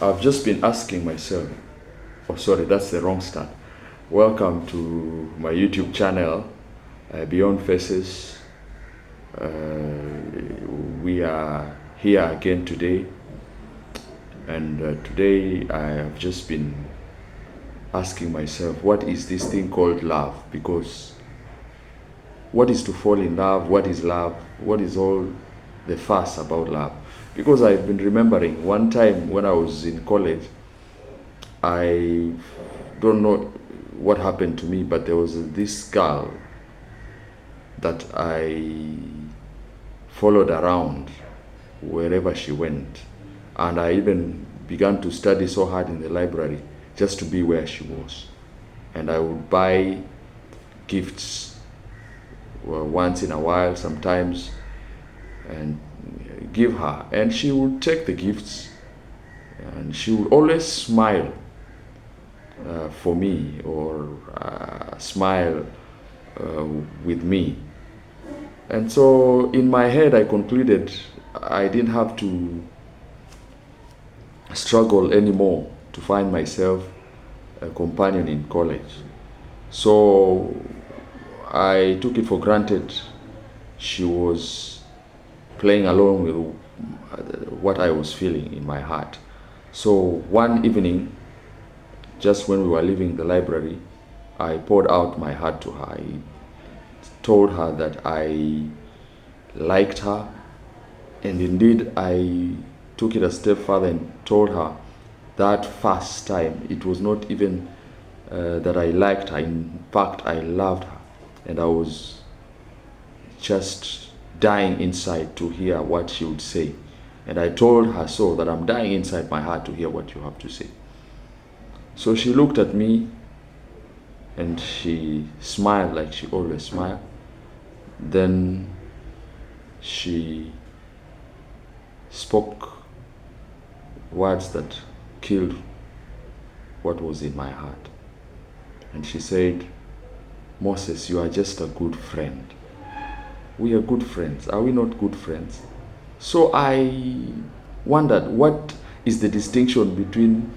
I've just been asking myself, oh, sorry, that's the wrong start. Welcome to my YouTube channel, Beyond Faces. We are here again today, and today I have just been asking myself, what is this thing called love? Because what is to fall in love? What is love? What is all the fuss about love? Because I've been remembering one time when I was in college, I don't know what happened to me, but there was this girl that I followed around wherever she went. And I even began to study so hard in the library just to be where she was. And I would buy gifts once in a while, sometimes, and give her. And she would take the gifts, and she would always smile for me, or smile with me. And so in my head I concluded I didn't have to struggle anymore to find myself a companion in college. So I took it for granted she was playing along with what I was feeling in my heart. So one evening, just when we were leaving the library, I poured out my heart to her. I told her that I liked her, and indeed I took it a step further and told her that first time it was not even that I liked her. In fact, I loved her, and I was just dying inside to hear what she would say. And I told her so, that I'm dying inside my heart to hear what you have to say. So she looked at me and she smiled like she always smiled. Then she spoke words that killed what was in my heart. And she said, "Moses, you are just a good friend. We are good friends. Are we not good friends?" So I wondered, what is the distinction between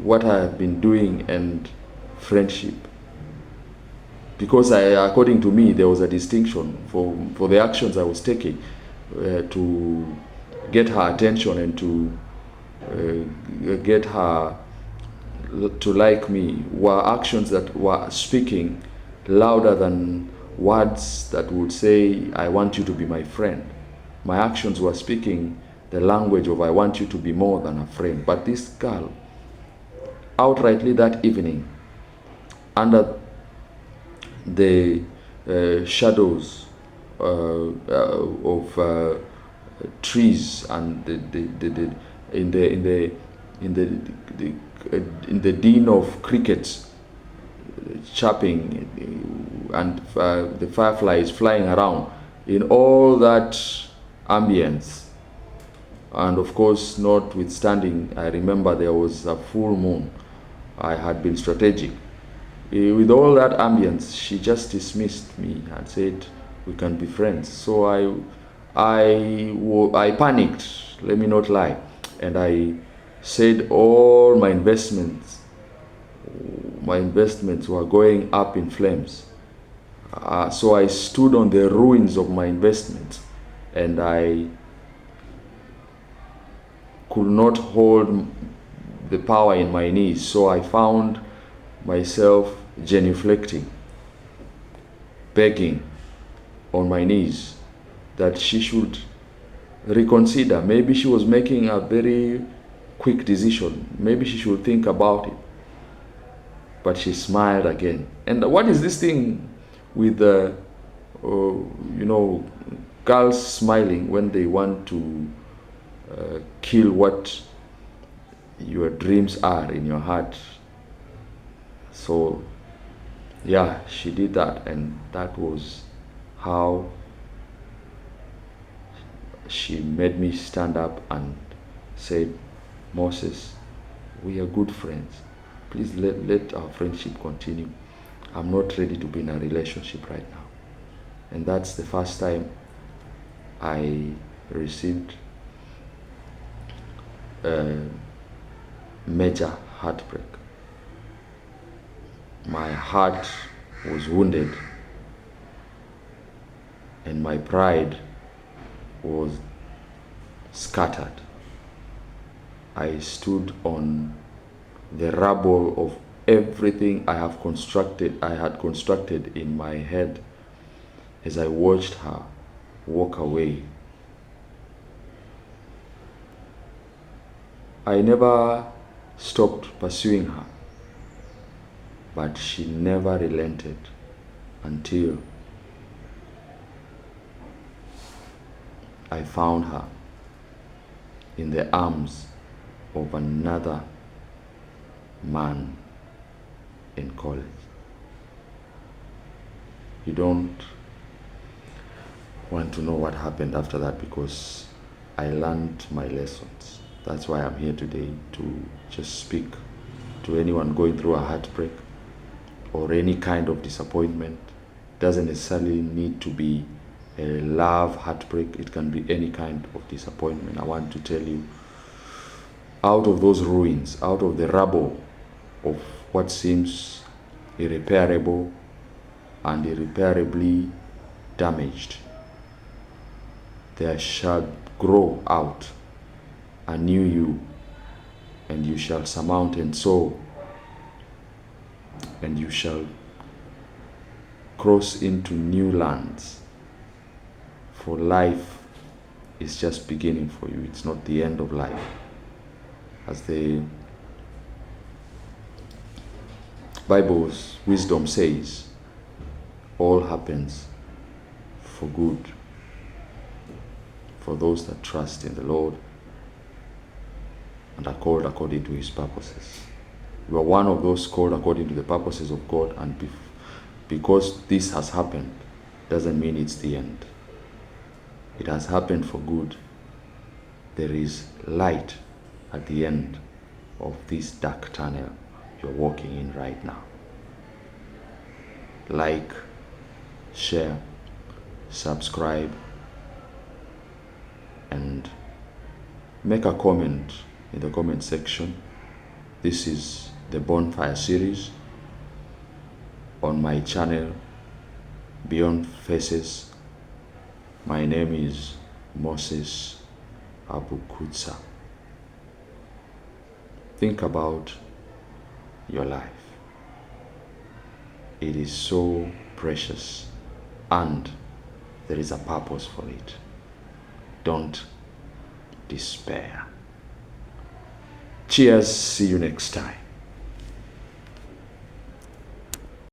what I have been doing and friendship? Because according to me, there was a distinction for the actions I was taking to get her attention and to get her to like me, were actions that were speaking louder than words that would say, "I want you to be my friend." My actions were speaking the language of, "I want you to be more than a friend." But this girl, outrightly that evening, under the shadows of trees, and in the din of crickets chirping, and the fireflies flying around, in all that ambience, and of course, notwithstanding, I remember there was a full moon. I had been strategic. With all that ambience, she just dismissed me and said, "We can be friends." So I panicked, let me not lie, and I said all my investments were going up in flames. So I stood on the ruins of my investments, and I could not hold the power in my knees. So I found myself genuflecting, begging on my knees that she should reconsider. Maybe she was making a very quick decision. Maybe she should think about it. But she smiled again. And what is this thing with girls smiling when they want to kill what your dreams are in your heart? So yeah, she did that, and that was how she made me stand up and said, "Moses, we are good friends. Please let our friendship continue. I'm not ready to be in a relationship right now." And that's the first time I received a major heartbreak. My heart was wounded and my pride was scattered. I stood on the rubble of everything I had constructed in my head as I watched her walk away. I never stopped pursuing her, but she never relented until I found her in the arms of another man in college. You don't want to know what happened after that, because I learned my lessons. That's why I'm here today, to just speak to anyone going through a heartbreak or any kind of disappointment. Doesn't necessarily need to be a love heartbreak. It can be any kind of disappointment. I want to tell you, out of those ruins, out of the rubble of what seems irreparable and irreparably damaged, there shall grow out a new you, and you shall surmount and soar, and you shall cross into new lands. For life is just beginning for you. It's not the end of life. As the Bible's wisdom says, all happens for good for those that trust in the Lord and are called according to his purposes. You are one of those called according to the purposes of God, and because this has happened doesn't mean it's the end. It has happened for good. There is light at the end of this dark tunnel you're walking in right now. Like, share, subscribe, and make a comment in the comment section. This is the Bonfire series on my channel, Beyond Faces. My name is Moses Abukutsa. Think about your life. It is so precious, and there is a purpose for it. Don't despair. Cheers. See you next time.